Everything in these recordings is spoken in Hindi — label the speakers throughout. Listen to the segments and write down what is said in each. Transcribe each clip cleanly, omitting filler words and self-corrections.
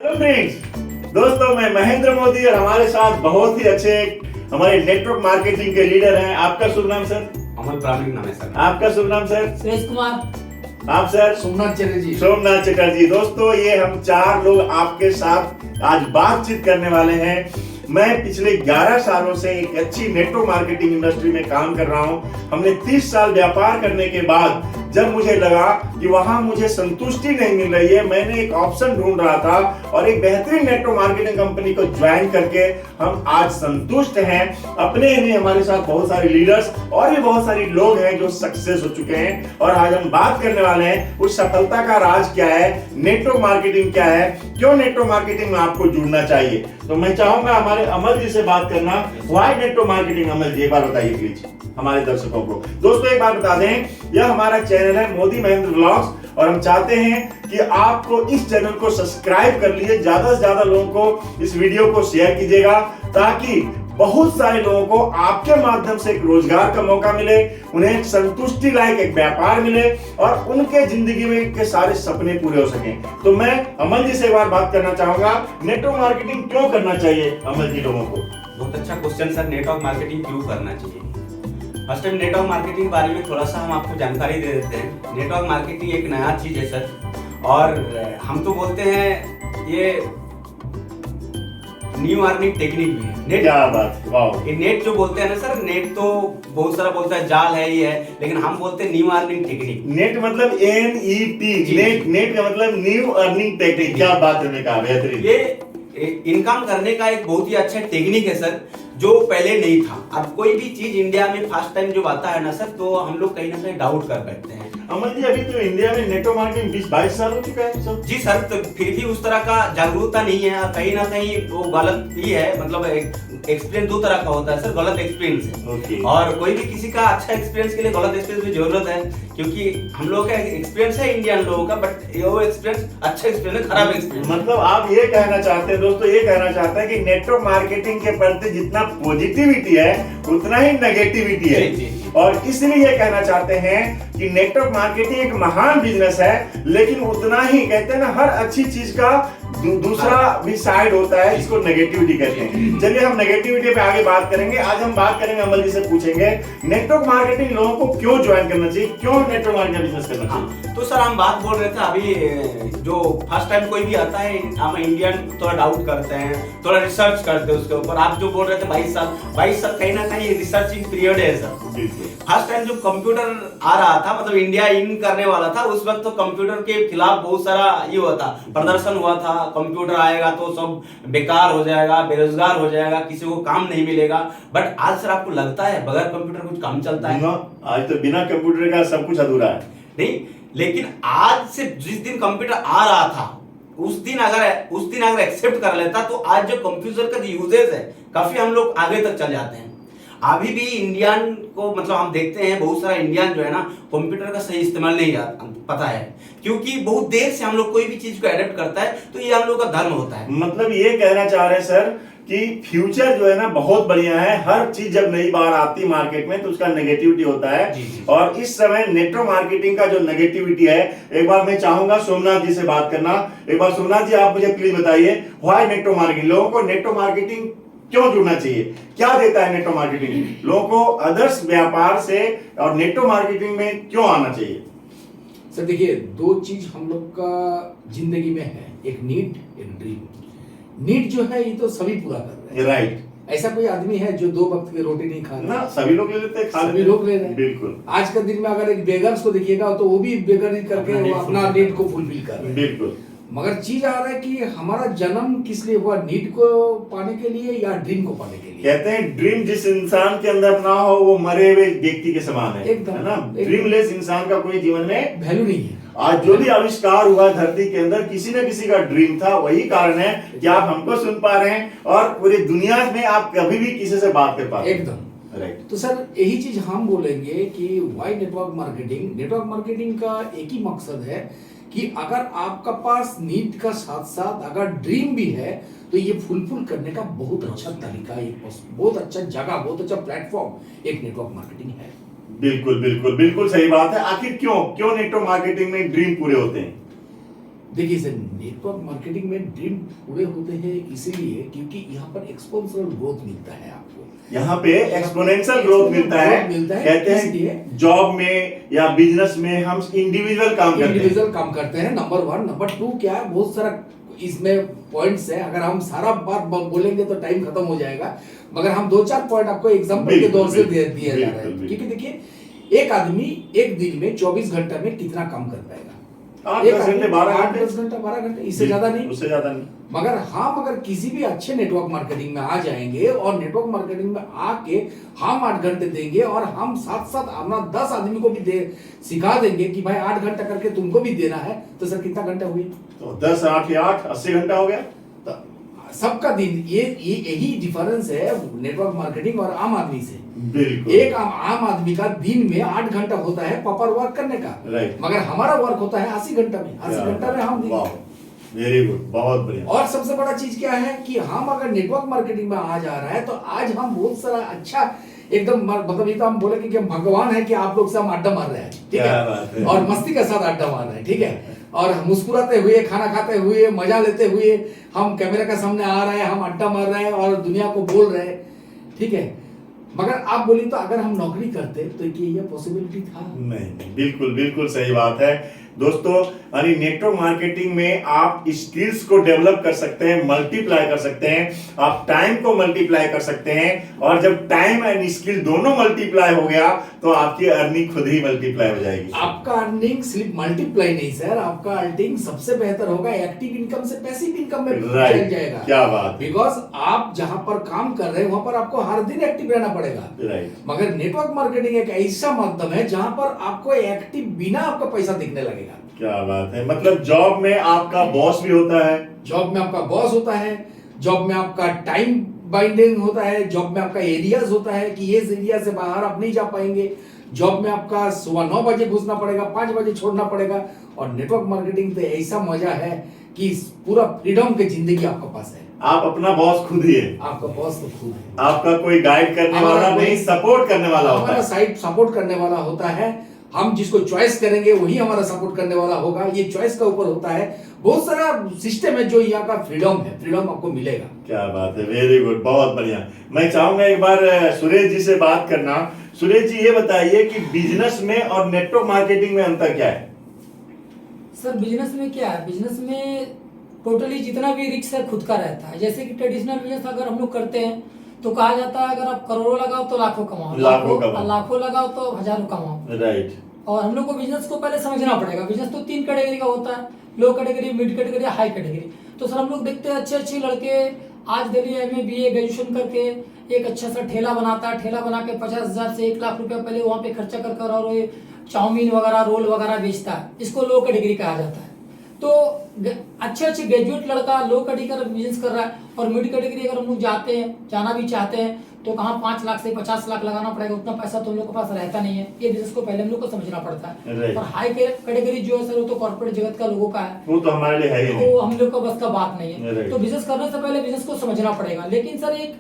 Speaker 1: फ्रेंड्स, दोस्तों मैं महेंद्र मोदी और हमारे साथ बहुत ही अच्छे हमारे नेटवर्क मार्केटिंग के लीडर हैं। आपका शुभ नाम सर?
Speaker 2: अमल प्रामाणिक नाम है सर।
Speaker 1: आपका शुभ नाम सर?
Speaker 3: सुरेश कुमार।
Speaker 1: आप सर?
Speaker 4: सोमनाथ चटर्जी।
Speaker 1: सोमनाथ चटर्जी। दोस्तों ये हम चार लोग आपके साथ आज बातचीत करने वाले हैं। मैं पिछले 11 सालों से एक अच्छी नेटवर्क मार्केटिंग इंडस्ट्री में काम कर रहा हूं। हमने 30 साल व्यापार करने के बाद जब मुझे लगा कि वहां मुझे संतुष्टि नहीं मिल रही है, मैंने एक ऑप्शन ढूंढ रहा था और एक बेहतरीन नेटवर्क मार्केटिंग कंपनी को ज्वाइन करके हम आज संतुष्ट हैं। अपने ही नहीं, हमारे साथ बहुत सारे लीडर्स और भी बहुत सारे लोग हैं जो सक्सेस हो चुके हैं। और आज हम बात करने वाले हैं उस सफलता का राज क्या है, नेटवर्क मार्केटिंग क्या है, क्यों नेटवर्क मार्केटिंग में आपको जुड़ना चाहिए। तो मैं चाहूंगा हमारे अमल जी से बात करना। Why network marketing? Amal ji एक बार बताइए प्लीज हमारे दर्शकों को। दोस्तों एक बात बता दें, यह हमारा चैनल है मोदी महेंद्र व्लॉग्स और हम चाहते हैं कि आपको इस चैनल को सब्सक्राइब कर लीजिए, ज्यादा से ज्यादा लोगों को इस वीडियो को शेयर कीजिएगा ताकि बहुत सारे लोगों को आपके माध्यम से एक रोजगार का मौका मिले, उन्हें एक संतुष्टि लायक एक व्यापार मिले और उनके जिंदगी में के सारे सपने पूरे हो सकें। तो मैं अमल जी से एक बार बात करना चाहूंगा, नेटवर्क मार्केटिंग क्यों करना चाहिए अमल जी लोगों को?
Speaker 2: बहुत अच्छा क्वेश्चन सर। नेटवर्क मार्केटिंग क्यों करना चाहिए? फर्स्ट टाइम नेटवर्क मार्केटिंग के बारे में थोड़ा सा हम आपको जानकारी दे देते हैं। नेटवर्क मार्केटिंग एक नया चीज है सर और हम तो बोलते हैं ये न्यू अर्निंग टेक्निक भी है। नेट
Speaker 1: क्या बात, वाह।
Speaker 2: ये नेट जो बोलते हैं ना सर, नेट तो बहुत सारा बोलता है जाल है ये है, लेकिन हम बोलते हैं न्यू अर्निंग टेक्निक।
Speaker 1: नेट मतलब NET, नेट का मतलब न्यू अर्निंग टेक्निक। क्या बात है, कहा बेहतरीन।
Speaker 2: ये इनकम करने का एक बहुत ही अच्छा टेक्निक है सर, जो पहले नहीं था। अब कोई भी चीज इंडिया में फर्स्ट टाइम जब आता है ना सर, तो हम लोग कहीं ना कहीं डाउट कर बैठते हैं।
Speaker 1: अमल जी अभी तो इंडिया में नेटवर्क मार्केटिंग 20-22 साल हो चुका है सर।
Speaker 2: जी सर, तो फिर भी उस तरह का जागरूकता नहीं है। कहीं ना कहीं वो गलत ही है। मतलब एक्सपीरियंस दो तरह का होता है सर, गलत एक्सपीरियंस है।
Speaker 1: Okay.
Speaker 2: और कोई भी किसी का अच्छा एक्सपीरियंस के लिए गलत एक्सपीरियंस की जरूरत है, क्योंकि हम लोग का एक्सपीरियंस है इंडियन लोगों का, बट वो एक्सपीरियंस अच्छा एक्सपीरियंस है, खराब एक्सपीरियंस।
Speaker 1: मतलब आप ये कहना चाहते हैं दोस्तों, ये कहना चाहते हैं कि नेटवर्क मार्केटिंग के प्रति जितना पॉजिटिविटी है उतना ही नेगेटिविटी है।
Speaker 2: जी।
Speaker 1: और इसलिए ये कहना चाहते हैं कि नेटवर्क मार्केटिंग एक महान बिजनेस है, लेकिन उतना ही कहते हैं ना, हर अच्छी चीज का दूसरा भी साइड होता है, इसको नेगेटिविटी कहते हैं। चलिए हम नेगेटिविटी पे आगे बात करेंगे। आज हम बात करेंगे, अमल जी से पूछेंगे नेटवर्क मार्केटिंग लोगों को क्यों ज्वाइन करना चाहिए, क्यों नेटवर्क मार्केटिंग बिजनेस करना चाहिए।
Speaker 2: तो सर हम बात बोल रहे थे अभी, जो फर्स्ट टाइम कोई भी आता है, हम इंडियन थोड़ा डाउट करते हैं, थोड़ा रिसर्च करते हैं उसके ऊपर। आप जो बोल रहे थे 22 साल कहीं ना कहीं रिसर्चिंग पीरियड है सर। फर्स्ट टाइम जब कंप्यूटर आ रहा था, मतलब इंडिया इन करने वाला था, उस वक्त तो कंप्यूटर के खिलाफ बहुत सारा ये हुआ था, प्रदर्शन हुआ था। कंप्यूटर आएगा तो सब बेकार हो जाएगा, बेरोजगार हो जाएगा, किसी को काम नहीं मिलेगा। बट आज सर आपको लगता है बगैर कंप्यूटर कुछ काम चलता है?
Speaker 1: आज तो बिना कंप्यूटर का सब कुछ अधूरा है।
Speaker 2: नहीं, लेकिन आज से जिस दिन कंप्यूटर आ रहा था, उस दिन अगर एक्सेप्ट कर लेता, तो आज जो कंप्यूटर का जो यूजेज है, काफी हम लोग आगे तक चल जाते हैं। अभी भी इंडियन को, मतलब हम देखते हैं बहुत सारा इंडियन जो है ना, कंप्यूटर का सही इस्तेमाल नहीं पता है, क्योंकि बहुत देर से हम लोग कोई भी चीज को एडेप्ट करता है, तो ये हम लोग का धर्म होता है।
Speaker 1: मतलब ये कहना चाह रहे हैं सर कि फ्यूचर जो है ना बहुत बढ़िया है। हर चीज जब नई बार आती है मार्केट में तो उसका नेगेटिविटी होता है।
Speaker 2: जी।
Speaker 1: और इस समय नेटवर्क मार्केटिंग का जो नेगेटिविटी है, एक बार मैं चाहूंगा सोमनाथ जी से बात करना। एक बार सोमनाथ जी आप मुझे प्लीज बताइए, व्हाई नेटवर्क मार्केटिंग, लोगों को नेटवर्क मार्केटिंग क्यों जुड़ना चाहिए, क्या देता है नेटवर्क मार्केटिंग लोगों को अदर्स व्यापार से, और नेटवर्क मार्केटिंग में क्यों आना चाहिए?
Speaker 4: सर देखिए, दो चीज हम लोग का जिंदगी में है, एक नीड, एक ड्रीम। नीड जो है ये तो सभी पूरा कर रहे हैं,
Speaker 1: राइट।
Speaker 4: ऐसा कोई आदमी है जो 2 वक्त की रोटी नहीं खा रहा?
Speaker 1: ना, सभी लोग ले लेते हैं,
Speaker 4: सभी लोग ले रहे हैं।
Speaker 1: बिल्कुल।
Speaker 4: आज के दिन में अगर एक बेगर्स को देखिएगा तो वो भी बेगरी करके वो अपना नीड को फुलफिल कर रहे हैं।
Speaker 1: बिल्कुल।
Speaker 4: मगर चीज आ रहा है कि हमारा जन्म किस लिए हुआ, नीड को पाने के लिए या ड्रीम को पाने के लिए?
Speaker 1: कहते हैं ड्रीम जिस इंसान के अंदर ना हो वो मरे हुए व्यक्ति के समान है।
Speaker 4: एकदम,
Speaker 1: है ना?
Speaker 4: एकदम।
Speaker 1: ड्रीमलेस इंसान का कोई जीवन में
Speaker 4: वैल्यू नहीं है।
Speaker 1: आज जो भी आविष्कार हुआ धरती के अंदर, किसी न किसी का ड्रीम था। वही कारण है कि आप हमको सुन पा रहे हैं और पूरी दुनिया में आप कभी भी किसी से बात कर पा रहे हैं।
Speaker 4: एकदम
Speaker 1: राइट।
Speaker 4: तो सर यही चीज हम बोलेंगे कि why network marketing. Network marketing का एक ही मकसद है कि अगर आपका पास नीड का साथ साथ अगर ड्रीम भी है, तो ये फुलफिल करने का बहुत अच्छा तरीका, एक बहुत अच्छा जगह, बहुत अच्छा प्लेटफॉर्म एक नेटवर्क मार्केटिंग है।
Speaker 1: बिल्कुल बिल्कुल बिल्कुल सही बात है। आखिर क्यों नेटवर्क मार्केटिंग में ड्रीम पूरे होते हैं?
Speaker 4: देखिए सर, नेटवर्क मार्केटिंग में ड्रीम पूरे होते हैं इसीलिए क्योंकि यहाँ पर एक्सपोनेंशियल ग्रोथ मिलता है आपको।
Speaker 1: यहाँ पे एक्सपोनेंशियल ग्रोथ मिलता है। कहते हैं जॉब में या बिजनेस में हम इंडिविजुअल काम
Speaker 4: करते हैं। नंबर 1, नंबर 2 क्या है, बहुत सारा इसमें पॉइंट्स है। अगर हम सारा बात बोलेंगे तो टाइम खत्म हो जाएगा, मगर हम 2-4 पॉइंट आपको एग्जांपल के तौर से दिया जा रहा है। क्योंकि देखिए, एक आदमी एक दिन में 24 घंटे में कितना काम कर पाएगा?
Speaker 1: 8-10 घंटे,
Speaker 4: 12 घंटे, इससे ज्यादा नहीं,
Speaker 1: उससे ज्यादा नहीं।
Speaker 4: मगर हम अगर किसी भी अच्छे नेटवर्क मार्केटिंग में आ जाएंगे और नेटवर्क मार्केटिंग में आके हम 8 घंटे देंगे और हम साथ साथ अपना 10 आदमी को भी सिखा देंगे कि भाई 8 घंटा करके तुमको भी देना है, तो सर कितना घंटा हुई? तो
Speaker 1: 10, 8 या 8, 80 घंटा हो गया
Speaker 4: सबका दिन। ये यही डिफरेंस है नेटवर्क मार्केटिंग और आम आदमी से।
Speaker 1: बिल्कुल।
Speaker 4: एक आम आदमी का दिन में 8 घंटा होता है प्रॉपर वर्क करने का, मगर हमारा वर्क होता है 80 घंटा में। 80 घंटा में हम
Speaker 1: वेरी गुड, बहुत बढ़िया।
Speaker 4: और सबसे बड़ा चीज क्या है कि हम अगर नेटवर्क मार्केटिंग में आ जा रहा है तो आज हम बहुत सारा अच्छा एकदम, मतलब ये तो हम बोले कि हम भगवान है कि आप लोग से हम अड्डा मार रहे हैं, ठीक है, और मस्ती के साथ अड्डा मार रहे हैं, ठीक है, और मुस्कुराते हुए, खाना खाते हुए, मजा लेते हुए हम कैमरे के सामने आ रहे हैं, हम अड्डा मार रहे हैं और दुनिया को बोल रहे हैं, ठीक है। मगर आप बोली तो अगर हम नौकरी करते तो ये पॉसिबिलिटी था?
Speaker 1: नहीं, बिल्कुल बिल्कुल सही बात है दोस्तों। यानी नेटवर्क मार्केटिंग में आप स्किल्स को डेवलप कर सकते हैं, मल्टीप्लाई कर सकते हैं, आप टाइम को मल्टीप्लाई कर सकते हैं, और जब टाइम एंड स्किल दोनों मल्टीप्लाई हो गया तो आपकी अर्निंग खुद ही मल्टीप्लाई हो जाएगी।
Speaker 4: आपका अर्निंग सिर्फ मल्टीप्लाई नहीं सर, आपका अर्निंग सबसे बेहतर होगा एक्टिव इनकम से पैसिव इनकम में चल जाएगा।
Speaker 1: क्या बात,
Speaker 4: बिकॉज आप जहां पर काम कर रहे हैं वहां पर आपको हर दिन एक्टिव रहना पड़ेगा,
Speaker 1: राइट।
Speaker 4: मगर नेटवर्क मार्केटिंग एक ऐसा माध्यम है जहां पर आपको एक्टिव बिना आपका पैसा दिखने लगेगा।
Speaker 1: क्या बात है, मतलब जॉब में आपका बॉस भी होता है,
Speaker 4: जॉब में आपका बॉस होता है, जॉब में आपका टाइम बाइंडिंग होता है, जॉब में आपका एरियाज होता है कि ये एरिया से बाहर आप नहीं जा पाएंगे, जॉब में आपका सुबह 9 बजे घुसना पड़ेगा, 5 बजे छोड़ना पड़ेगा। और नेटवर्क मार्केटिंग तो ऐसा मजा है कि पूरा फ्रीडम की जिंदगी आपके पास है।
Speaker 1: आप अपना बॉस खुद ही है,
Speaker 4: आपका बॉस तो खुद है,
Speaker 1: आपका कोई गाइड करने वाला नहीं, सपोर्ट करने वाला होता है,
Speaker 4: साइड सपोर्ट करने वाला होता है। हम जिसको चॉइस करेंगे वही हमारा सपोर्ट करने वाला होगा, ये चॉइस का ऊपर होता है। बहुत सारा सिस्टम है जो यहाँ का फ्रीडम है, फ्रीडम आपको मिलेगा।
Speaker 1: क्या बात है, वेरी गुड, बहुत बढ़िया। मैं चाहूंगा एक बार सुरेश जी से बात करना। सुरेश जी, ये बताइए कि बिजनेस में और नेटवर्क मार्केटिंग में अंतर क्या है?
Speaker 3: सर बिजनेस में क्या है, बिजनेस में टोटली जितना भी रिस्क है खुद का रहता है। जैसे कि ट्रेडिशनल बिजनेस अगर हम लोग करते हैं तो कहा जाता है अगर आप करोड़ों लगाओ तो लाखों कमाओ, लाखों लगाओ तो हजारों कमाओ,
Speaker 1: राइट।
Speaker 3: और हम लोग को बिजनेस को पहले समझना पड़ेगा। बिजनेस तो 3 कैटेगरी का होता है, लो category, mid category, high category. तो सर हम लोग देखते हैं अच्छे लड़के आज दिल्ली MA BA ग्रेजुएशन करके एक अच्छा सा ठेला बनाता है, ठेला बना के 50,000 से 1 लाख रुपया पहले वहाँ पे खर्चा कर और ये चाउमीन वगैरह, रोल वगैरह बेचता है, इसको लो कैटेगरी कहा जाता है। तो अच्छे ग्रेजुएट लड़का लो कैटेगरी का बिजनेस कर रहा है, और मिड कैटेगरी अगर हम लोग जाना भी चाहते हैं तो कहाँ 5 लाख से 50 लाख लगाना पड़ेगा, उतना पैसा तो हम लोग के पास रहता नहीं है। ये बिजनेस को पहले हम लोग को समझना पड़ता है। और हाई कैटेगरी जो है सर वो तो कॉर्पोरेट जगत का लोगों का है,
Speaker 1: वो तो हमारे लिए है ही नहीं,
Speaker 3: वो हम लोग का बस का बात नहीं है। तो बिजनेस करने से पहले बिजनेस को समझना पड़ेगा। लेकिन सर एक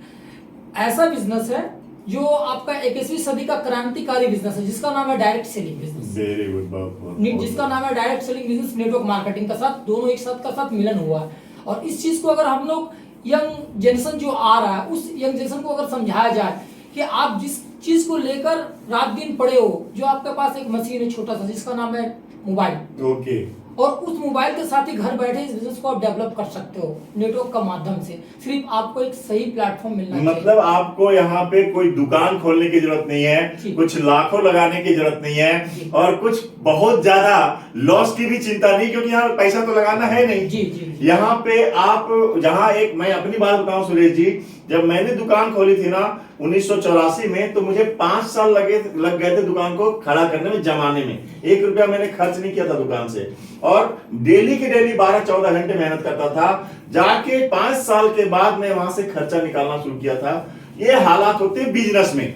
Speaker 3: ऐसा बिजनेस है जो आपका 21वीं सदी का क्रांतिकारी बिजनेस है जिसका नाम है direct selling business.
Speaker 1: Very good,
Speaker 3: जिसका नाम है direct selling business. Network marketing का साथ दोनों एक साथ का साथ मिलन हुआ है। और इस चीज को अगर हम लोग यंग जनरेशन जो आ रहा है उस यंग जनरेशन को अगर समझाया जाए कि आप जिस चीज को लेकर रात दिन पड़े हो, जो आपके पास एक मशीन है छोटा सा जिसका नाम है मोबाइल,
Speaker 1: ओके,
Speaker 3: और उस मोबाइल के साथ ही घर बैठे इस बिजनेस को आप डेवलप कर सकते हो नेटवर्क का माध्यम से। सिर्फ आपको एक सही प्लेटफॉर्म मिलना चाहिए।
Speaker 1: मतलब आपको यहाँ पे कोई दुकान खोलने की जरूरत नहीं है, कुछ लाखों लगाने की जरूरत नहीं है, और कुछ बहुत ज्यादा लॉस की भी चिंता नहीं, क्योंकि यहाँ पैसा तो लगाना है नहीं।
Speaker 3: जी।
Speaker 1: यहाँ पे आप जहाँ एक, मैं अपनी बात बताऊं सुरेश जी, जब मैंने दुकान खोली थी ना 1984 में, तो मुझे 5 साल लग गए थे दुकान को खड़ा करने में, जमाने में 1 रुपया मैंने खर्च नहीं किया था दुकान से, और डेली के डेली 12-14 घंटे मेहनत करता था। जाके 5 साल के बाद मैं वहां से खर्चा निकालना शुरू किया था। ये हालात होते हैं बिजनेस में,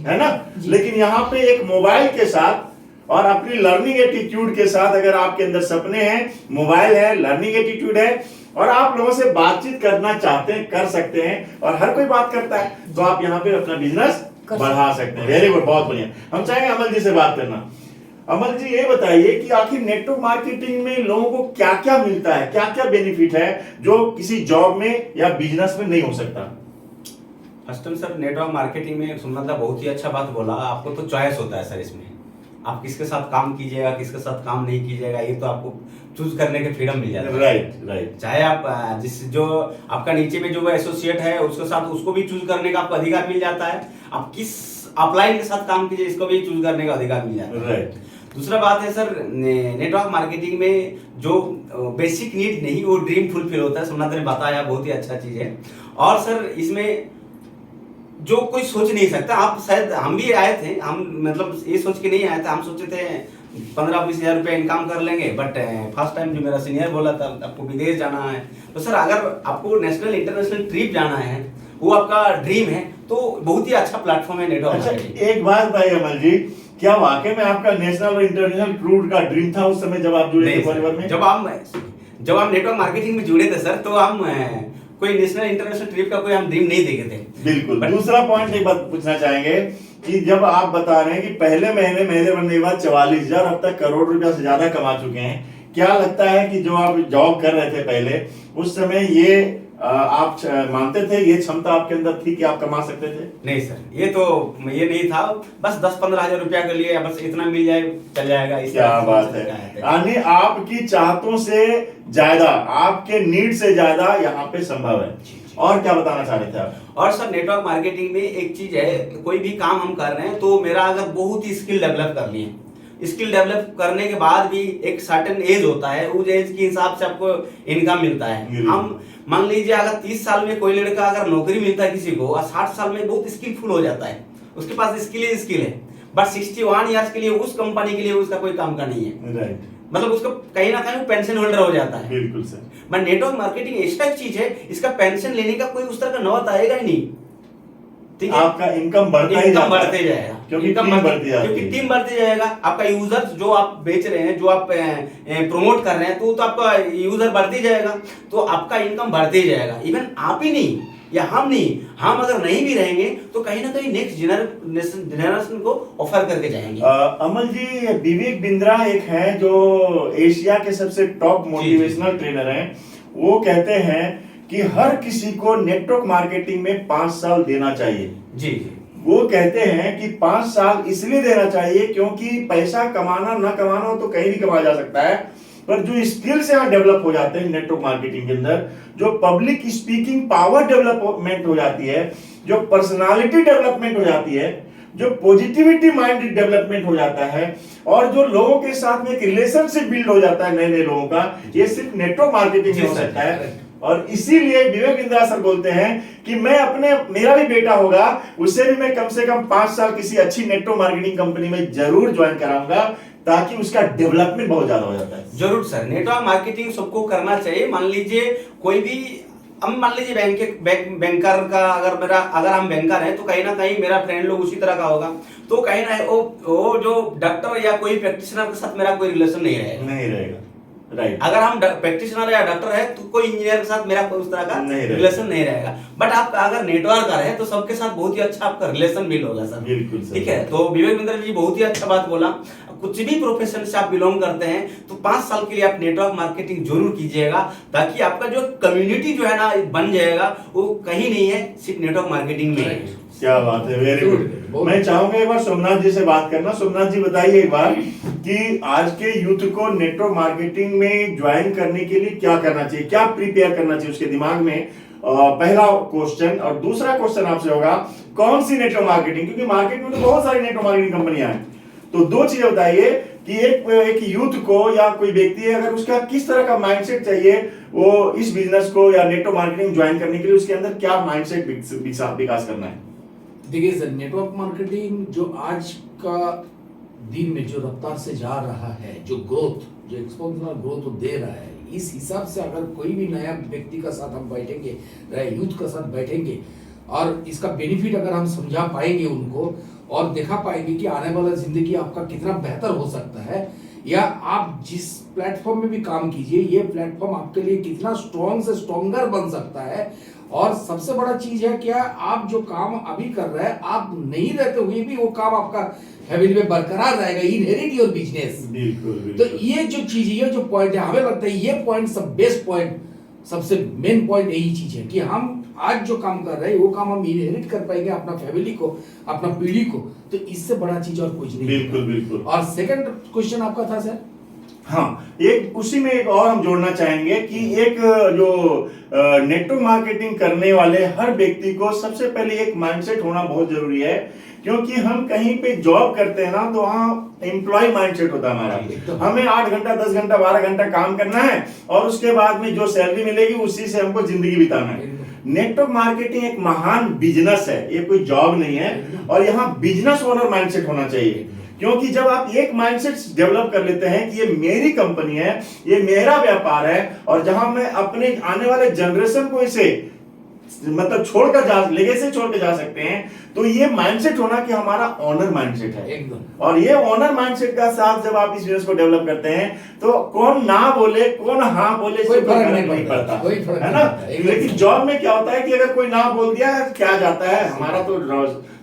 Speaker 1: है ना। लेकिन यहाँ पे एक मोबाइल के साथ और अपनी लर्निंग एटीट्यूड के साथ, अगर आपके अंदर सपने हैं, मोबाइल है, लर्निंग एटीट्यूड है, और आप लोगों से बातचीत करना चाहते हैं, कर सकते हैं, और हर कोई बात करता है, तो आप यहाँ पे अपना बिजनेस बढ़ा सकते हैं। वेरी गुड, बहुत बढ़िया। हम चाहेंगे अमल जी से बात करना। अमल जी ये बताइए कि आखिर नेटवर्क मार्केटिंग में लोगों को क्या क्या मिलता है, क्या क्या बेनिफिट है जो किसी जॉब में या बिजनेस में नहीं हो सकता?
Speaker 2: First time sir network marketing में सुमन दा बहुत ही अच्छा बात बोला। आपको तो चॉइस होता है सर, इसमें आप किसके साथ काम कीजिएगा, किसके साथ काम नहीं कीजिएगा, ये तो आपको चूज करने के फ्रीडम मिल जाता है।
Speaker 1: राइट।
Speaker 2: चाहे आप जिस जो आपका नीचे में जो एसोसिएट है उसके साथ उसको भी चूज करने का आपको अधिकार मिल जाता है। आप किस अपलाइन के साथ काम कीजिए इसको भी चूज करने का अधिकार मिल जाता है।
Speaker 1: राइट।
Speaker 2: दूसरा बात है सर, नेटवर्क मार्केटिंग में जो बेसिक नीड नहीं वो ड्रीम फुलफिल होता है। सोमनाथ ने बताया, बहुत ही अच्छा चीज है। और सर इसमें जो कोई सोच नहीं सकता, आप शायद हम भी आए थे, हम मतलब ये सोच के नहीं आए थे, हम सोचे थे 15-20 हजार रुपया इनकम कर लेंगे। बट फर्स्ट टाइम जो मेरा सीनियर बोला था आपको विदेश जाना है, तो सर अगर आपको नेशनल इंटरनेशनल ट्रिप जाना है, वो आपका ड्रीम है, तो बहुत ही अच्छा प्लेटफॉर्म है नेटवर्क मार्केटिंग।
Speaker 1: एक बात बताइए अमल जी, क्या वाकई में आपका नेशनल और इंटरनेशनल टूर का ड्रीम था उस समय जब आप जुड़े थे पॉलीवर में?
Speaker 2: जब हम नेटवर्क मार्केटिंग में जुड़े थे सर, तो हम कोई नेशनल इंटरनेशनल ट्रिप का कोई हम ड्रीम नहीं देखे थे।
Speaker 1: बिल्कुल। दूसरा पॉइंट एक बात पूछना चाहेंगे कि जब आप बता रहे हैं कि पहले महीने मैनेजर बनने के बाद 44,000 अब तक करोड़ रुपया से ज्यादा कमा चुके हैं, क्या लगता है कि जो आप जॉब कर रहे थे पहले उस समय ये आप मानते थे ये क्षमता आपके अंदर थी कि आप कमा सकते थे?
Speaker 2: नहीं सर, ये नहीं था। बस 10-15 हजार रुपया के लिए बस इतना मिल जाए चल जाएगा।
Speaker 1: क्या बात है, यानी आपकी चाहतों से ज्यादा, आपके नीड से ज्यादा यहाँ पे संभव है। और क्या बताना चाह रहे थे आप?
Speaker 2: और सर नेटवर्क मार्केटिंग में एक चीज है, कोई भी काम हम कर रहे हैं तो मेरा अगर बहुत ही स्किल डेवलप कर लिए, स्किल डेवलप करने के बाद भी एक सर्टेन एज होता है, उस एज के हिसाब से आपको इनकम मिलता है। हम मान लीजिए अगर 30 साल में कोई लड़का अगर नौकरी मिलता है किसी को, और 60 साल में बहुत स्किलफुल हो जाता है, उसके पास स्किल है, बट 61 ईयर्स के लिए उस कंपनी के लिए उसका कोई काम का नहीं है।
Speaker 1: राइट।
Speaker 2: मतलब उसको कहीं ना कहीं पेंशन होल्डर हो जाता है।
Speaker 1: बिल्कुल सर।
Speaker 2: बट नेटवर्क मार्केटिंग ऐसा चीज है, इसका पेंशन लेने का कोई उस तरह का नौबत आएगा ही नहीं। ठीक है,
Speaker 1: आपका इनकम बढ़ते
Speaker 2: जाएगा
Speaker 1: क्योंकि
Speaker 2: टीम बढ़ती जाएगा। आपका यूजर्स जो आप बेच रहे हैं, जो आप प्रमोट कर रहे हैं, तो आपका यूजर बढ़ती जाएगा, तो आपका इनकम बढ़ते जाएगा। इवन आप ही नहीं या हम नहीं, हम अगर नहीं भी रहेंगे तो कहीं ना कहीं नेक्स्ट जनरेशन को ऑफर करके जाएंगे।
Speaker 1: अमल जी, विवेक बिंद्रा एक है जो एशिया के सबसे टॉप मोटिवेशनल ट्रेनर हैं, वो कहते हैं कि हर किसी को नेटवर्क मार्केटिंग में 5 साल देना चाहिए।
Speaker 2: जी।
Speaker 1: वो कहते हैं कि 5 साल इसलिए देना चाहिए क्योंकि पैसा कमाना ना कमाना हो तो कहीं भी कमाया जा सकता है, पर जो स्किल्स यहाँ डेवलप हो जाते हैं नेटवर्क मार्केटिंग के अंदर, जो पब्लिक स्पीकिंग पावर डेवलपमेंट हो जाती है, जो पर्सनालिटी डेवलपमेंट हो जाती है, जो पॉजिटिविटी माइंड डेवलपमेंट हो जाता है, और जो लोगों के साथ में एक रिलेशनशिप बिल्ड हो जाता है नए नए लोगों का, ये सिर्फ नेटवर्क मार्केटिंग में हो सकता है। और इसीलिए विवेक बिंद्रा सर बोलते हैं कि मैं मेरा भी बेटा होगा, उससे भी मैं कम से कम 5 साल किसी अच्छी नेटवर्क मार्केटिंग कंपनी में जरूर ज्वाइन कराऊंगा, ताकि उसका डेवलपमेंट बहुत ज्यादा हो जाता है।
Speaker 2: जरूर सर, नेटवर्क मार्केटिंग सबको करना चाहिए। मान लीजिए कोई भी, हम मान लीजिए बैंकर का अगर हम बैंकर हैं, तो कहीं ना कहीं मेरा फ्रेंड लोग उसी तरह का होगा, तो कहीं ना वो जो डॉक्टर या कोई प्रैक्टिशनर के साथ मेरा कोई रिलेशन नहीं रहेगा।
Speaker 1: राइट।
Speaker 2: अगर हम प्रैक्टिशनर या डॉक्टर है तो कोई इंजीनियर के साथ मेरा कोई उस तरह का रिलेशन नहीं रहेगा। बट आप अगर नेटवर्कर है तो सबके साथ बहुत ही अच्छा आपका रिलेशन बिल्ड होगा सर।
Speaker 1: बिल्कुल सर।
Speaker 2: ठीक है, तो विवेक बिंद्रा जी बहुत ही अच्छा बात बोला। कुछ भी प्रोफेशन से आप बिलोंग करते हैं तो 5 साल के लिए आप नेटवर्क मार्केटिंग जरूर कीजिएगा, ताकि आपका जो कम्युनिटी जो है ना बन जाएगा, वो कहीं नहीं है, सिर्फ नेटवर्क मार्केटिंग में है।
Speaker 1: क्या बात है, वेरी गुड। मैं चाहूंगा एक बार सोमनाथ जी से बात करना। सोमनाथ जी बताइए एक बार कि आज के यूथ को नेटवर्क मार्केटिंग में ज्वाइन करने के लिए क्या करना चाहिए, क्या प्रिपेयर करना चाहिए उसके दिमाग में, पहला क्वेश्चन। और दूसरा क्वेश्चन आपसे होगा कौन सी नेटवर्क मार्केटिंग, क्योंकि मार्केट में तो बहुत सारी नेटवर्क मार्केटिंग कंपनियां हैं, तो 2 चीजें बताइए कि एक यूथ को या कोई व्यक्ति है, अगर उसका किस तरह का माइंडसेट चाहिए वो इस बिजनेस को या नेटवर्क मार्केटिंग ज्वाइन करने के लिए, उसके अंदर क्या माइंडसेट विकास करना है।
Speaker 4: देखिए सर, नेटवर्क मार्केटिंग जो आज का दिन में जो रफ्तार से जा रहा है, जो ग्रोथ, जो एक्सपोनेंशियल ग्रोथ दे रहा है, इस हिसाब से अगर कोई भी नया व्यक्ति का साथ हम बैठेंगे, नया यूथ का साथ बैठेंगे, और इसका बेनिफिट अगर हम समझा पाएंगे उनको, और देखा पाएंगे कि आने वाला जिंदगी आपका कितना बेहतर हो सकता है, या आप जिस प्लेटफॉर्म में भी काम कीजिए, ये प्लेटफॉर्म आपके लिए कितना स्ट्रॉन्ग से स्ट्रॉन्गर बन सकता है। और सबसे बड़ा चीज है क्या, आप जो काम अभी कर रहे हैं, आप नहीं रहते हुए भी वो काम आपका फैमिली में बरकरार रहेगा। Inherit your business.
Speaker 1: बिल्कुल
Speaker 4: तो ये जो चीज, ये जो पॉइंट है, हमें लगता है ये पॉइंट सब बेस्ट पॉइंट, सबसे मेन पॉइंट यही चीज है कि हम आज जो काम कर रहे हैं वो काम हम इनहेरिट कर पाएंगे अपना फैमिली को, अपना पीढ़ी को। तो इससे बड़ा चीज और कुछ नहीं।
Speaker 1: बिल्कुल बिल्कुल।
Speaker 4: और सेकंड क्वेश्चन आपका था सर?
Speaker 1: हाँ, एक उसी में एक और हम जोड़ना चाहेंगे कि एक जो नेटवर्क मार्केटिंग करने वाले हर व्यक्ति को सबसे पहले एक माइंडसेट होना बहुत जरूरी है। क्योंकि हम कहीं पे जॉब करते हैं ना, तो वहाँ एम्प्लॉय माइंडसेट होता है हमारा। हमें 8 घंटा 10 घंटा 12 घंटा काम करना है और उसके बाद में जो सैलरी मिलेगी उसी से हमको जिंदगी बिताना है। नेटवर्क मार्केटिंग एक महान बिजनेस है, ये कोई जॉब नहीं है। और यहाँ बिजनेस ओनर माइंडसेट होना चाहिए। क्योंकि जब आप एक माइंडसेट डेवलप कर लेते हैं कि ये मेरी कंपनी है, ये मेरा व्यापार है, और जहां मैं अपने आने वाले जनरेशन को इसे मतलब छोड़कर जा लेगेसी छोड़ के जा सकते हैं, तो ये माइंडसेट होना कि हमारा ओनर माइंडसेट है एकदम। और ये ओनर माइंडसेट का साथ जब आप इस बिजनेस को डेवलप करते हैं, तो कौन ना बोले कौन हाँ बोले
Speaker 4: कोई फर्क
Speaker 1: नहीं पड़ता,
Speaker 4: कोई फर्क
Speaker 1: है ना। लेकिन जॉब में क्या होता है कि अगर कोई ना बोल दिया क्या जाता है, हमारा तो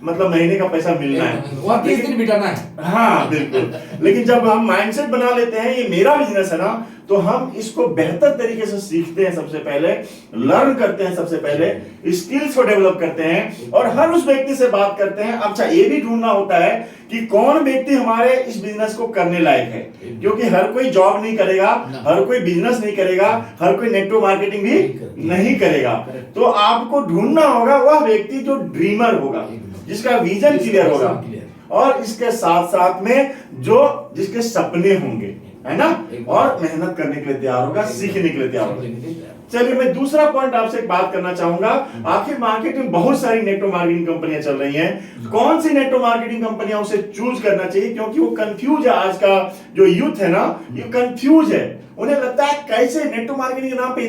Speaker 1: मतलब महीने का पैसा मिलना है,
Speaker 4: वहाँ 30 दिन बिताना है।
Speaker 1: हाँ बिल्कुल। लेकिन जब हम माइंडसेट बना लेते हैं ये मेरा बिजनेस है ना, तो हम इसको बेहतर तरीके से सीखते हैं, सबसे पहले लर्न करते हैं, सबसे पहले स्किल्स को डेवलप करते हैं और हर उस व्यक्ति से बात करते हैं। अच्छा, ये भी ढूंढना होता है कि कौन व्यक्ति हमारे इस बिजनेस को करने लायक है, क्योंकि हर कोई जॉब नहीं करेगा, हर कोई बिजनेस नहीं करेगा, हर कोई नेटवर्क मार्केटिंग भी नहीं करेगा। तो आपको ढूंढना होगा वह व्यक्ति जो ड्रीमर होगा, जिसका विजन क्लियर होगा, और इसके साथ साथ में जो जिसके सपने होंगे, है ना, और मेहनत करने के लिए तैयार होगा, सीखने के लिए तैयार होगा। चलिए, मैं दूसरा पॉइंट आपसे एक बात करना चाहूंगा। आखिर मार्केट में बहुत सारी नेटवर्क मार्केटिंग कंपनियां चल रही हैं, कौन सी नेटवर्क मार्केटिंग कंपनियां उसे चूज करना चाहिए? क्योंकि वो कंफ्यूज है, आज का जो यूथ है ना, ये कंफ्यूज है। उन्हें लगता है कैसे नेटवर्क मार्केटिंग के नाम पे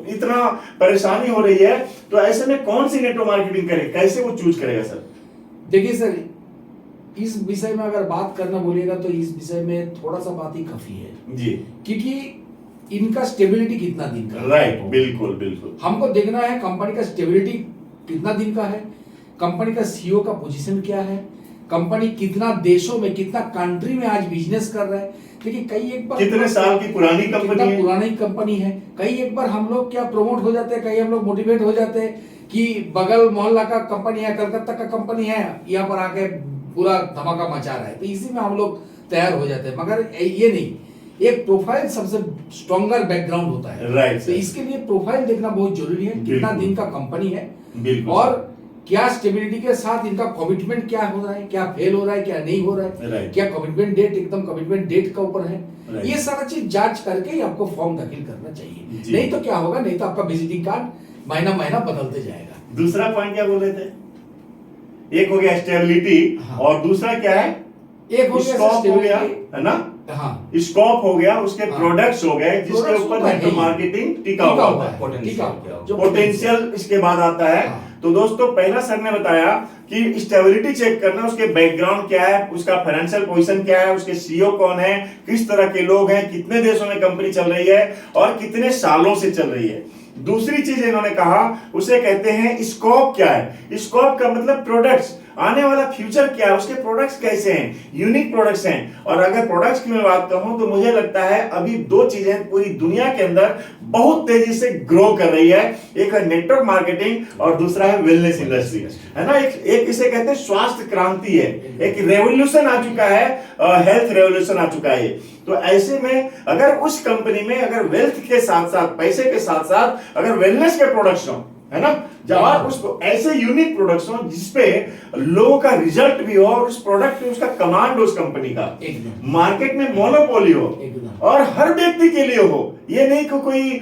Speaker 1: इतना परेशानी हो रही है, तो ऐसे में कौन सी नेटवर्क मार्केटिंग करे, कैसे वो चूज करेगा? सर
Speaker 4: देखिए सर, इस विषय में अगर बात करना बोलिएगा तो इस विषय में थोड़ा सा बात ही काफी है
Speaker 1: जी,
Speaker 4: क्योंकि इनका स्टेबिलिटी कितना दिन का,
Speaker 1: राइट, बिल्कुल बिल्कुल।
Speaker 4: हमको देखना है कंपनी का स्टेबिलिटी कितना दिन का है, कंपनी का सीईओ का पोजीशन क्या है, कंपनी कितना देशों में, कितना कंट्री में आज बिजनेस कर रहा है। देखिए, कई एक बार
Speaker 1: कितने साल की पुरानी कंपनी है,
Speaker 4: पुरानी कंपनी है। कई एक बार हम लोग क्या प्रमोट हो जाते हैं, कई हम लोग मोटिवेट हो जाते हैं कि बगल मोहल्ला का कंपनी है, कलकत्ता का कंपनी है, यहाँ पर आके पूरा धमाका मचा रहा है, तो इसी में हम लोग तैयार हो जाते हैं। मगर ये नहीं, एक प्रोफाइल सबसे स्ट्रॉन्गर बैकग्राउंड होता है,
Speaker 1: राइट।
Speaker 4: तो इसके लिए प्रोफाइल देखना बहुत जरूरी है, कितना दिन का कंपनी है और क्या स्टेबिलिटी के साथ इनका कमिटमेंट क्या हो रहा है, क्या फेल हो रहा है, क्या नहीं हो रहा है, क्या कमिटमेंट डेट एकदम कमिटमेंट डेट का ऊपर है, ये सारा चीज जांच करके ही आपको फॉर्म दाखिल करना चाहिए। नहीं तो क्या होगा, नहीं तो आपका विजिटिंग कार्ड महीना महीना बदलते जाएगा।
Speaker 1: दूसरा पॉइंट क्या बोल रहे थे? एक हो गया स्टेबिलिटी, और दूसरा क्या है?
Speaker 4: एक हो गया
Speaker 1: स्कोप हो गया, है ना,
Speaker 4: हाँ,
Speaker 1: स्कोप हो गया, उसके प्रोडक्ट्स हो गए, जिसके ऊपर नेटवर्क मार्केटिंग टिका हुआ है, पोटेंशियल इसके बाद आता है। तो दोस्तों, पहला सर ने बताया कि स्टेबिलिटी चेक करना, उसके बैकग्राउंड क्या है, उसका फाइनेंशियल पोजीशन क्या है, उसके सीईओ कौन है, किस तरह के लोग हैं, कितने देशों में कंपनी चल रही है और कितने सालों से चल रही है। दूसरी चीज इन्होंने कहा, उसे कहते हैं स्कोप क्या है। स्कोप का मतलब प्रोडक्ट्स, आने वाला फ्यूचर क्या है, उसके प्रोडक्ट्स कैसे हैं, यूनिक प्रोडक्ट्स हैं। और अगर प्रोडक्ट्स की मैं बात कहूं तो मुझे लगता है अभी दो चीजें पूरी दुनिया के अंदर बहुत तेजी से ग्रो कर रही है, एक है नेटवर्क मार्केटिंग और दूसरा है वेलनेस इंडस्ट्री, है ना। एक इसे कहते हैं स्वास्थ्य क्रांति है, एक रेवोल्यूशन आ चुका है, हेल्थ रेवोल्यूशन आ चुका है। तो ऐसे में अगर उस कंपनी में अगर वेल्थ के साथ साथ, पैसे के साथ साथ अगर वेलनेस के प्रोडक्ट्स हो, है ना, जब उसको ऐसे यूनिक प्रोडक्ट्स हो जिसपे लोगों का रिजल्ट भी हो और उस प्रोडक्ट पे उसका कमांड हो, उस कंपनी का मार्केट में मोनोपोली हो और हर व्यक्ति के लिए हो, ये नहीं कि कोई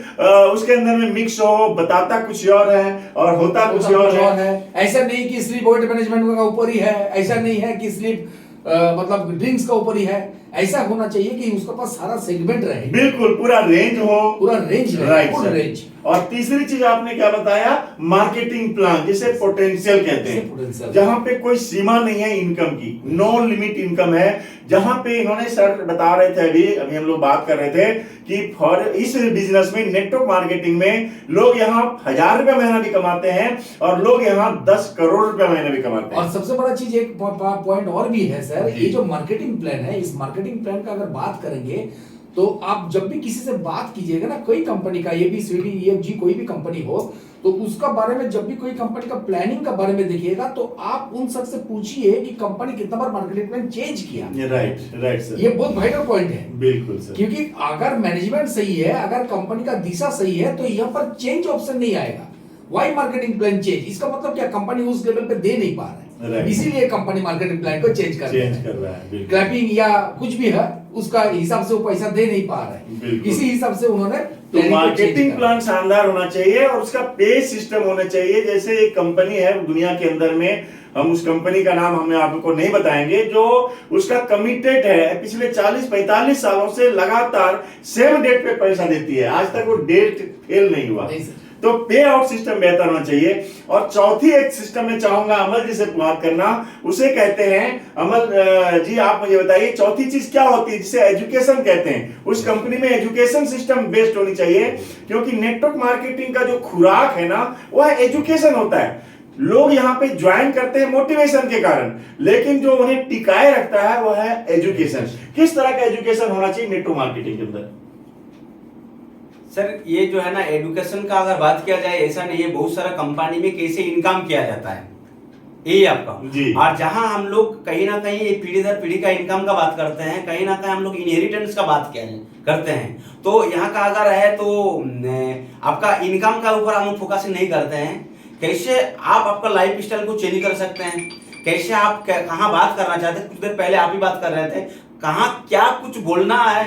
Speaker 1: उसके अंदर में मिक्स हो, बताता कुछ और है और होता कुछ और है।
Speaker 4: ऐसा नहीं कि स्लीप वेट मैनेजमेंट का ऊपर ही है, ऐसा नहीं है कि स्लीप मतलब ड्रिंक्स का ऊपर ही है, ऐसा होना चाहिए कि उसके पास सारा सेगमेंट रहे,
Speaker 1: बिल्कुल पूरा रेंज हो,
Speaker 4: पूरा रेंज रहे,
Speaker 1: राइट
Speaker 4: फुल
Speaker 1: सर।
Speaker 4: रेंज।
Speaker 1: और तीसरी चीज आपने क्या बताया, मार्केटिंग प्लान, जिसे पोटेंशियल कहते
Speaker 4: जिसे
Speaker 1: हैं,
Speaker 4: potential।
Speaker 1: जहां पे कोई सीमा नहीं है इनकम की, नो लिमिट इनकम है, जहां पे इन्होंने सर बता रहे थे, अभी हम लोग बात कर रहे थे कि फॉर इस बिजनेस में, नेटवर्क मार्केटिंग में, लोग यहाँ 1000 रुपए महीना भी कमाते हैं और लोग यहाँ 10 करोड़ रुपए महीना भी कमाते हैं।
Speaker 4: और सबसे बड़ा चीज एक पॉइंट और भी है सर,
Speaker 1: जी।
Speaker 4: ये जो मार्केटिंग प्लान है, इस मार्केटिंग प्लान का अगर बात करेंगे तो आप जब भी किसी से बात कीजिएगा ना, कोई कंपनी का ABCD EFG कोई भी कंपनी हो, तो उसका बारे में जब भी कोई कंपनी का प्लानिंग का बारे में देखिएगा तो आप उन सब से पूछिए कि कंपनी कितना बार मार्केटिंग प्लान चेंज किया।
Speaker 1: राइट राइट सर,
Speaker 4: ये बहुत वाइटल पॉइंट है,
Speaker 1: बिल्कुल सर।
Speaker 4: क्योंकि अगर मैनेजमेंट सही है, अगर कंपनी का दिशा सही है, तो यहाँ पर चेंज ऑप्शन नहीं आएगा। वाई मार्केटिंग प्लान चेंज, इसका मतलब क्या, कंपनी उस लेवल पे दे नहीं पा रहा है,
Speaker 1: Right.
Speaker 4: इसीलिए कंपनी मार्केटिंग प्लान को चेंज कर रहा है,
Speaker 1: बिल्कुल।
Speaker 4: क्लैपिंग या कुछ भी है उसका हिसाब से वो पैसा दे नहीं पा रहा है,
Speaker 1: बिल्कुल।
Speaker 4: इसी हिसाब से उन्होंने
Speaker 1: तो
Speaker 4: planning को change
Speaker 1: मार्केटिंग
Speaker 4: करा।
Speaker 1: प्लान शानदार होना चाहिए और उसका पे सिस्टम होना चाहिए। जैसे एक कंपनी है दुनिया के अंदर में, हम उस कंपनी का नाम हमें आपको नहीं बताएंगे, जो उसका कमिटेड है, पिछले 40-45 सालों से लगातार सेम डेट पे पैसा देती है, आज तक वो डेट फेल नहीं हुआ।
Speaker 4: नहीं सर।
Speaker 1: तो पे आउट सिस्टम बेहतर होना चाहिए। और चौथी एक सिस्टम में चाहूंगा अमल जी से बात करना, उसे कहते हैं, अमल जी आप मुझे बताइए, चौथी चीज क्या होती है जिसे एजुकेशन कहते हैं। उस कंपनी में एजुकेशन सिस्टम बेस्ड होनी चाहिए, क्योंकि नेटवर्क मार्केटिंग का जो खुराक है ना, वह एजुकेशन होता है। लोग यहाँ पे ज्वाइन करते हैं मोटिवेशन के कारण, लेकिन जो उन्हें टिकाए रखता है वह है एजुकेशन। किस तरह का एजुकेशन होना चाहिए नेटवर्क मार्केटिंग के अंदर?
Speaker 2: सर ये जो है ना, एजुकेशन का अगर बात किया जाए, ऐसा नहीं है, बहुत सारा कंपनी में कैसे इनकम किया जाता है, ये आपका
Speaker 1: जी।
Speaker 2: और जहां हम लोग कहीं ना कहीं ये पीढ़ी दर पीढ़ी का इनकम का बात करते हैं, कहीं ना कहीं हम लोग इनहेरिटेंस का बात करते हैं, तो यहाँ का अगर है तो आपका इनकम का ऊपर हम फोकस नहीं करते हैं। कैसे आप आपका लाइफ स्टाइल को चेंज कर सकते हैं, कैसे आप कहाँ बात करना चाहते हैं, कुछ देर पहले आप ही बात कर रहे थे, कहाँ क्या कुछ बोलना है,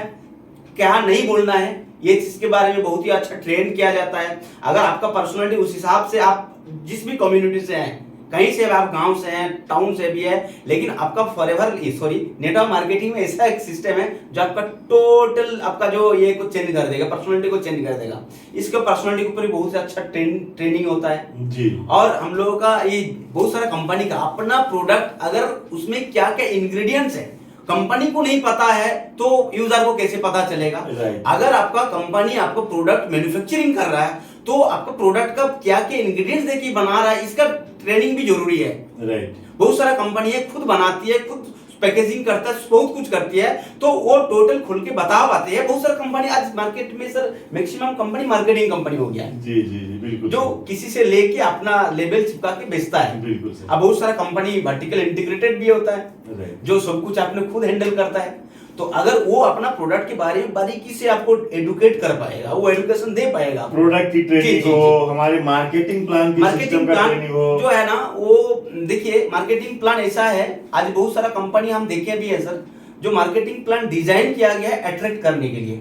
Speaker 2: क्या नहीं बोलना है, ये चीज के बारे में बहुत ही अच्छा ट्रेन किया जाता है। अगर आपका पर्सनालिटी उस हिसाब से, आप जिस भी कम्युनिटी से हैं, कहीं से आप गांव से हैं, टाउन से भी है, लेकिन आपका फॉरएवर नेटवर्क मार्केटिंग में ऐसा एक सिस्टम है जो आपका टोटल आपका जो ये को चेंज कर देगा, पर्सनालिटी को चेंज कर देगा। इसके पर्सनालिटी के ऊपर बहुत से अच्छा ट्रेनिंग होता है
Speaker 1: जी।
Speaker 2: और हम लोगों का ये बहुत सारा कंपनी का अपना प्रोडक्ट, अगर उसमें क्या क्या इंग्रेडिएंट्स है कंपनी को नहीं पता है तो यूजर को कैसे पता चलेगा।
Speaker 1: Right.
Speaker 2: अगर आपका कंपनी आपको प्रोडक्ट मैन्युफैक्चरिंग कर रहा है तो आपका प्रोडक्ट का क्या क्या इंग्रेडिएंट्स देखिए बना रहा है, इसका ट्रेनिंग भी जरूरी है।
Speaker 1: राइट।
Speaker 2: बहुत सारा कंपनी है खुद बनाती है, खुद पैकेजिंग करता है, बहुत कुछ करती है, तो वो टोटल खुल के बता पाते हैं। बहुत सारा कंपनी आज मार्केट में sir maximum company marketing company हो गया है,
Speaker 1: जी जी जी बिल्कुल,
Speaker 2: जो किसी से लेके अपना लेबल चिपका के बेचता है।
Speaker 1: बिल्कुल सर।
Speaker 2: अब बहुत सारा कंपनी वर्टिकल इंटीग्रेटेड भी होता है,
Speaker 1: राइट।
Speaker 2: जो सब कुछ आपने खुद हैंडल करता है। तो अगर वो अपना प्रोडक्ट के बारे में बारीकी से आपको एडुकेट कर पाएगा, वो एडुकेशन दे पाएगा,
Speaker 1: प्रोडक्ट की
Speaker 2: जी,
Speaker 1: ट्रेनिंग
Speaker 2: जी,
Speaker 1: हो, हमारे मार्केटिंग प्लान की
Speaker 2: मार्केटिंग
Speaker 1: सिस्टम का
Speaker 2: प्लान
Speaker 1: ट्रेनिंग हो,
Speaker 2: जो है ना, वो देखिए मार्केटिंग प्लान ऐसा है, आज बहुत सारा कंपनी हम देखे भी है सर, जो मार्केटिंग प्लान डिजाइन किया गया है अट्रैक्ट करने के लिए।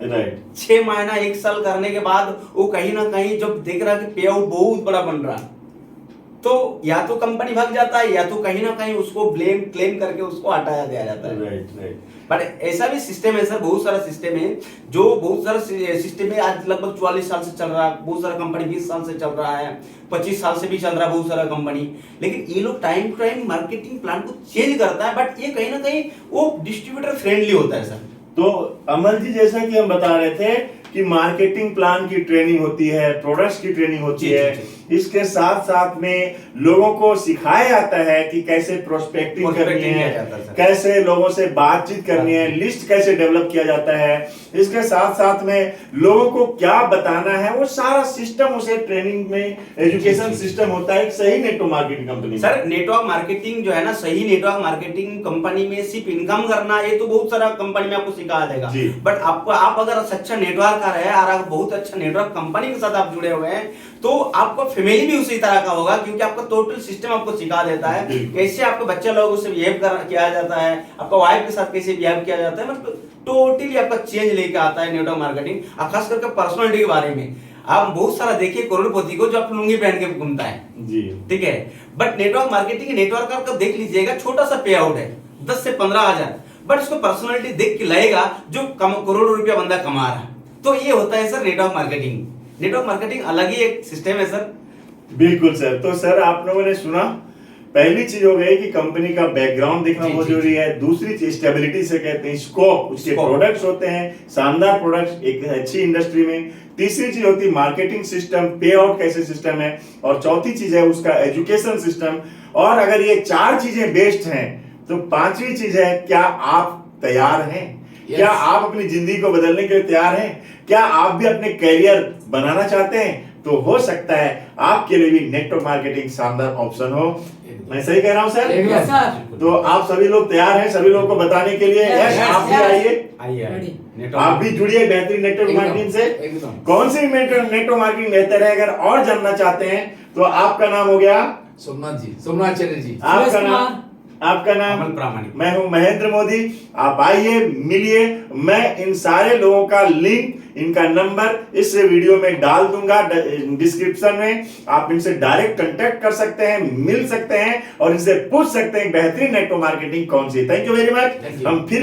Speaker 1: राइट।
Speaker 2: 6 महीना 1 साल करने के बाद वो कहीं ना कहीं जब देख रहा कि पे आउट बहुत बड़ा बन रहा, तो या तो कंपनी भाग जाता है या तो कहीं ना कहीं उसको क्लेम करके उसको हटाया दिया जाता है।
Speaker 1: Right right.
Speaker 2: बट ऐसा भी सिस्टम है सर, बहुत सारा सिस्टम है, जो बहुत सारा सिस्टम है आज लगभग 44 साल से चल रहा है, बहुत सारा कंपनी 20 साल से चल रहा है, 25 साल से भी चल रहा है बहुत सारा कंपनी। लेकिन ये लोग time to time marketing plan को चेंज करता है, बट ये कहीं ना कहीं वो डिस्ट्रीब्यूटर फ्रेंडली होता है सर।
Speaker 1: तो अमल जी, जैसा कि हम बता रहे थे कि मार्केटिंग प्लान की ट्रेनिंग होती है, प्रोडक्ट्स की ट्रेनिंग होती
Speaker 2: जी,
Speaker 1: है,
Speaker 2: जी,
Speaker 1: इसके साथ साथ में लोगों को सिखाया जाता है कि कैसे प्रोस्पेक्टिंग करनी
Speaker 2: किया
Speaker 1: है,
Speaker 2: जाता है सर।
Speaker 1: कैसे लोगों से बातचीत करनी है, लिस्ट कैसे डेवलप किया जाता है, इसके साथ साथ में लोगों को क्या बताना है, वो सारा सिस्टम उसे ट्रेनिंग में एजुकेशन सिस्टम होता है एक सही नेटवर्क मार्केटिंग कंपनी में।
Speaker 2: सर नेटवर्क मार्केटिंग जो है ना, सही नेटवर्क मार्केटिंग कंपनी में सिर्फ इनकम करना, ये तो बहुत सारा कंपनी में आपको सिखाया जाएगा,
Speaker 1: जी।
Speaker 2: बट आपको आप अगर अच्छा नेटवर्क है और आप बहुत अच्छा नेटवर्क कंपनी के साथ आप जुड़े हुए हैं, तो आपका फैमिली भी उसी तरह का होगा, क्योंकि आपका टोटल सिस्टम आपको सिखा देता है कैसे आपके बच्चे लोगों से बिहेव किया जाता है, आपका वाइफ के साथ कैसे बिहेव किया जाता है, मतलब टोटली आपका चेंज लेके आता है नेटवर्क मार्केटिंग। खास करके पर्सनालिटी के बारे में आप बहुत सारा देखिए करोड़पति को जो आप लुंगी पहन के घूमता है,
Speaker 1: जी
Speaker 2: ठीक है, बट नेटवर्क मार्केटिंग नेटवर्क आपका देख लीजिएगा, छोटा सा पे आउट है 10 से 15 हजार, बट उसको पर्सनालिटी देख के लगेगा जो करोड़ों रुपया बंदा कमा रहा है। तो ये होता है sir network marketing. Network marketing अलग ही एक सिस्टम है सर।
Speaker 1: बिल्कुल सर। तो सर आप लोगों ने सुना, पहली चीज हो गई कि कंपनी का बैकग्राउंड देखना
Speaker 2: जी,
Speaker 1: बहुत
Speaker 2: जी,
Speaker 1: जरूरी है। दूसरी चीज स्टेबिलिटी से कहते हैं, स्कोप, उसके
Speaker 2: स्कोप।
Speaker 1: प्रोडक्ट्स होते हैं, शानदार प्रोडक्ट्स एक अच्छी इंडस्ट्री में। तीसरी चीज होती है मार्केटिंग सिस्टम, पे आउट कैसे सिस्टम है, और चौथी चीज है उसका एजुकेशन सिस्टम। और अगर ये चार चीजें बेस्ड हैं तो पांचवी चीज है क्या आप तैयार हैं? क्या आप अपनी जिंदगी को बदलने के लिए तैयार हैं? क्या आप भी अपने करियर बनाना चाहते हैं? तो हो सकता है आपके लिए भी नेटवर्क मार्केटिंग शानदार ऑप्शन हो। मैं सही कह रहा हूं सर?
Speaker 3: Yes, sir.
Speaker 1: तो आप सभी लोग तैयार हैं सभी लोगों को बताने के लिए?
Speaker 3: Yes,
Speaker 1: यस,
Speaker 3: yes,
Speaker 1: आप भी
Speaker 3: yes.
Speaker 1: आइए,
Speaker 2: आइए
Speaker 3: Ready.
Speaker 1: आप भी जुड़िए बेहतरीन नेटवर्क
Speaker 4: एकदम,
Speaker 1: मार्केटिंग से।
Speaker 4: एकदम।
Speaker 1: कौन सी नेटवर्क मार्केटिंग बेहतर है, अगर और जानना चाहते हैं तो आपका नाम हो गया
Speaker 4: सोमनाथ जी, सोमनाथ चैटर्जी।
Speaker 1: आपका
Speaker 3: सुरेश
Speaker 1: नाम,
Speaker 3: कुमार।
Speaker 1: आपका नाम?
Speaker 2: अमन प्रामाणिक।
Speaker 1: मैं हूं महेंद्र मोदी। आप आइए, मिलिए। मैं इन सारे लोगों का लिंक, इनका नंबर इस वीडियो में डाल दूंगा डिस्क्रिप्शन में। आप इनसे डायरेक्ट कांटेक्ट कर सकते हैं, मिल सकते हैं और इनसे पूछ सकते हैं बेहतरीन नेटवर्क मार्केटिंग कौन सी है। Thank you very much.
Speaker 4: Thank you.
Speaker 1: हम फिर